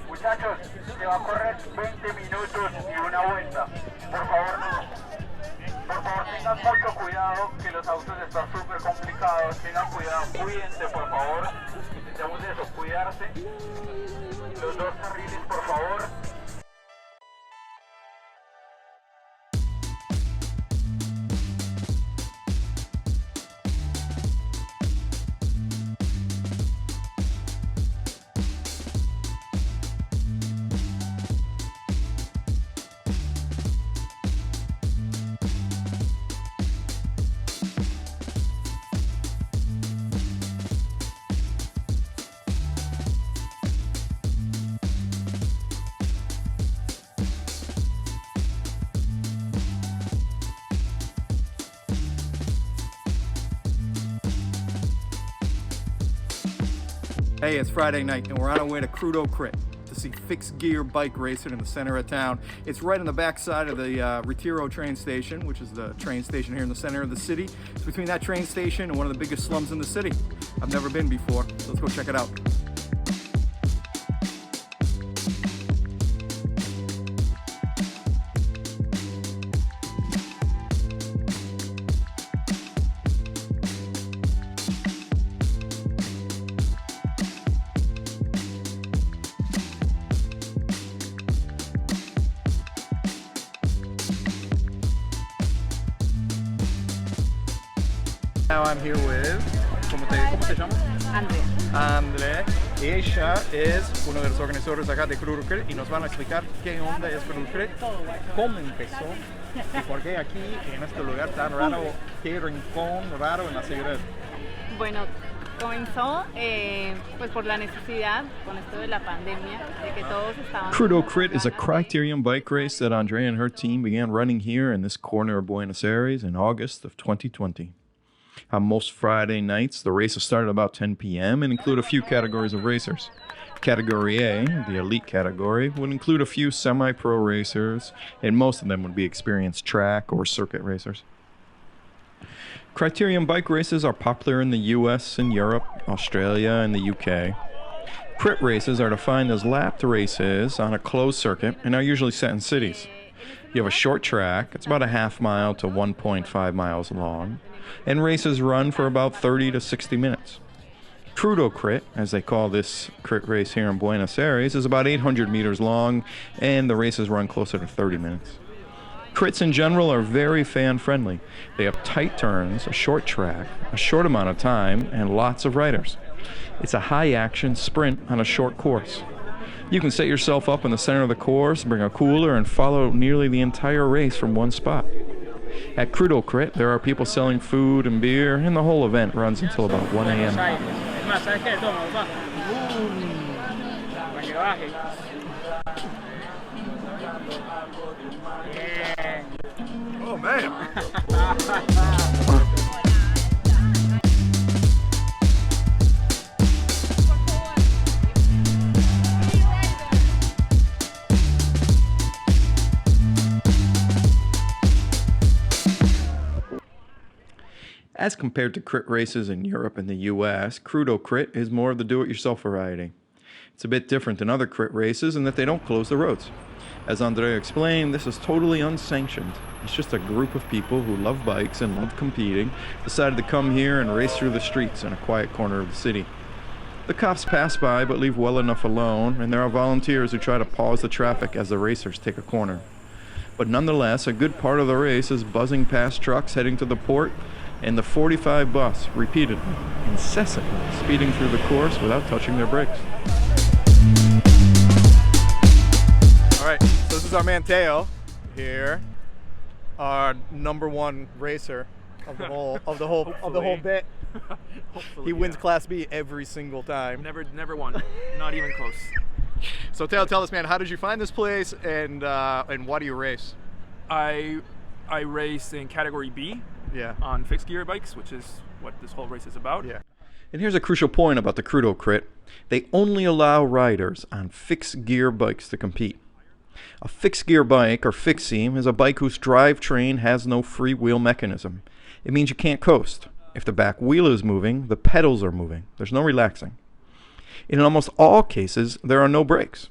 Muchachos, se va a correr 20 minutos y una vuelta. Por favor, tengan mucho cuidado, que los autos están súper complicados. Tengan cuidado, cuídense, por favor. Intentemos eso, cuidarse. Los dos carriles, por favor. Hey, it's Friday night and we're on our way to Crudo Crit to see fixed gear bike racing in the center of town. It's right on the back side of the Retiro train station, which is the train station here in the center of the city. It's between that train station and one of the biggest slums in the city. I've never been before, so let's go check it out. Now I'm here with, ¿cómo te llamas? Andrea. Y ella es uno de los organizadores acá de Crudo Crit y nos van a explicar qué onda es Crudo Crit, cómo empezó y por qué aquí en este lugar tan raro, qué rincón raro en la ciudad. Bueno, comenzó pues por la necesidad con esto de la pandemia de que todos estaban. Crudo Crit is a criterium bike race that Andrea and her team began running here in this corner of Buenos Aires in August of 2020. On most Friday nights, the races start at about 10 p.m. and include a few categories of racers. Category A, the elite category, would include a few semi-pro racers, and most of them would be experienced track or circuit racers. Criterium bike races are popular in the US and Europe, Australia, and the UK. Crit races are defined as lapped races on a closed circuit and are usually set in cities. You have a short track, it's about a half mile to 1.5 miles long, and races run for about 30 to 60 minutes. Crudo Crit, as they call this crit race here in Buenos Aires, is about 800 meters long, and the races run closer to 30 minutes. Crits in general are very fan-friendly. They have tight turns, a short track, a short amount of time, and lots of riders. It's a high-action sprint on a short course. You can set yourself up in the center of the course, bring a cooler, and follow nearly the entire race from one spot. At Crudo Crit, there are people selling food and beer, and the whole event runs until about 1 a.m. Oh man! As compared to crit races in Europe and the US, Crudo Crit is more of the do-it-yourself variety. It's a bit different than other crit races in that they don't close the roads. As Andrea explained, this is totally unsanctioned. It's just a group of people who love bikes and love competing, decided to come here and race through the streets in a quiet corner of the city. The cops pass by but leave well enough alone, and there are volunteers who try to pause the traffic as the racers take a corner. But nonetheless, a good part of the race is buzzing past trucks heading to the port, and the 45 bus repeatedly, incessantly speeding through the course without touching their brakes. All right, so this is our man Teo here, our #1 racer of the whole bit. Hopefully, He wins Class B every single time. Never won. Not even close. So Teo, tell us, man, how did you find this place, and why do you race? I race in category B. Yeah. On fixed gear bikes, which is what this whole race is about. Yeah. And here's a crucial point about the Crudo Crit. They only allow riders on fixed gear bikes to compete. A fixed gear bike, or fixie, is a bike whose drivetrain has no freewheel mechanism. It means you can't coast. If the back wheel is moving, the pedals are moving. There's no relaxing. In almost all cases, there are no brakes.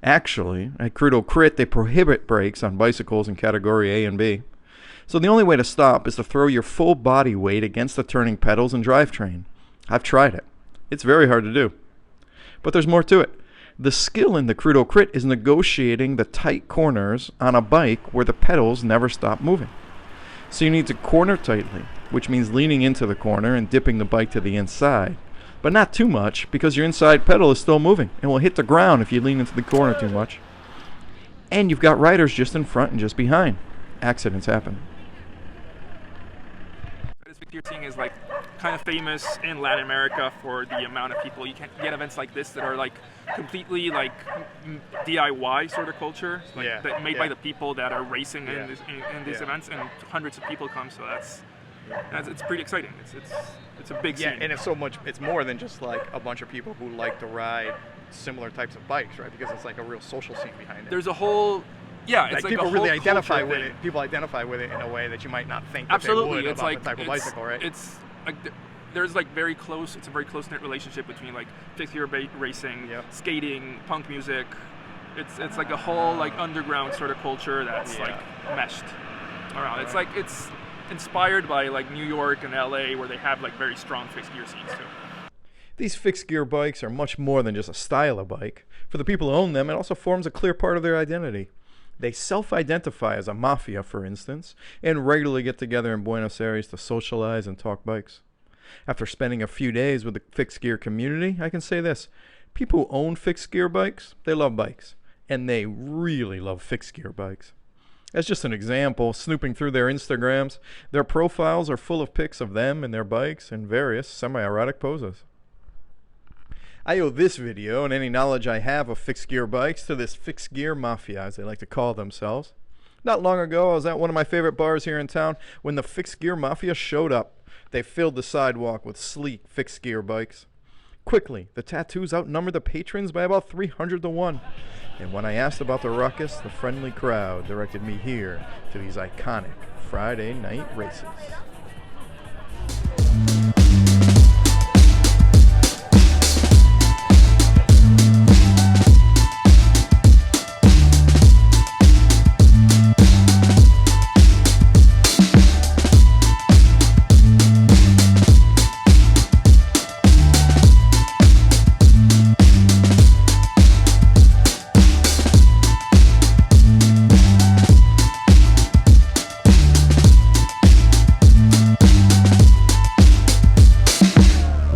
Actually, at Crudo Crit, they prohibit brakes on bicycles in category A and B. So the only way to stop is to throw your full body weight against the turning pedals and drivetrain. I've tried it. It's very hard to do. But there's more to it. The skill in the Crudo Crit is negotiating the tight corners on a bike where the pedals never stop moving. So you need to corner tightly, which means leaning into the corner and dipping the bike to the inside. But not too much, because your inside pedal is still moving and will hit the ground if you lean into the corner too much. And you've got riders just in front and just behind. Accidents happen. This fixed gear is like kind of famous in Latin America for the amount of people. You can get events like this that are like completely like DIY sort of culture, like that made by the people that are racing in these events, and hundreds of people come. So it's pretty exciting. It's a big scene. And it's more than just like a bunch of people who like to ride similar types of bikes, right? Because it's like a real social scene behind it. There's a whole it's like people a really whole identify with thing. it. People identify with it in a way that you might not think that Absolutely. they would It's about like the type of bicycle, right? It's like there's like very close. It's a very close-knit relationship between like fixed gear racing, skating, punk music. It's like a whole like underground sort of culture that's like meshed around. It's like it's inspired by like New York and LA, where they have like very strong fixed gear scenes too. These fixed gear bikes are much more than just a style of bike. For the people who own them, it also forms a clear part of their identity. They self-identify as a mafia, for instance, and regularly get together in Buenos Aires to socialize and talk bikes. After spending a few days with the fixed gear community, I can say this. People who own fixed gear bikes, they love bikes. And they really love fixed gear bikes. As just an example, snooping through their Instagrams, their profiles are full of pics of them and their bikes in various semi-erotic poses. I owe this video and any knowledge I have of fixed gear bikes to this fixed gear mafia, as they like to call themselves. Not long ago, I was at one of my favorite bars here in town when the fixed gear mafia showed up. They filled the sidewalk with sleek fixed gear bikes. Quickly, the tattoos outnumbered the patrons by about 300 to 1. And when I asked about the ruckus, the friendly crowd directed me here to these iconic Friday night races.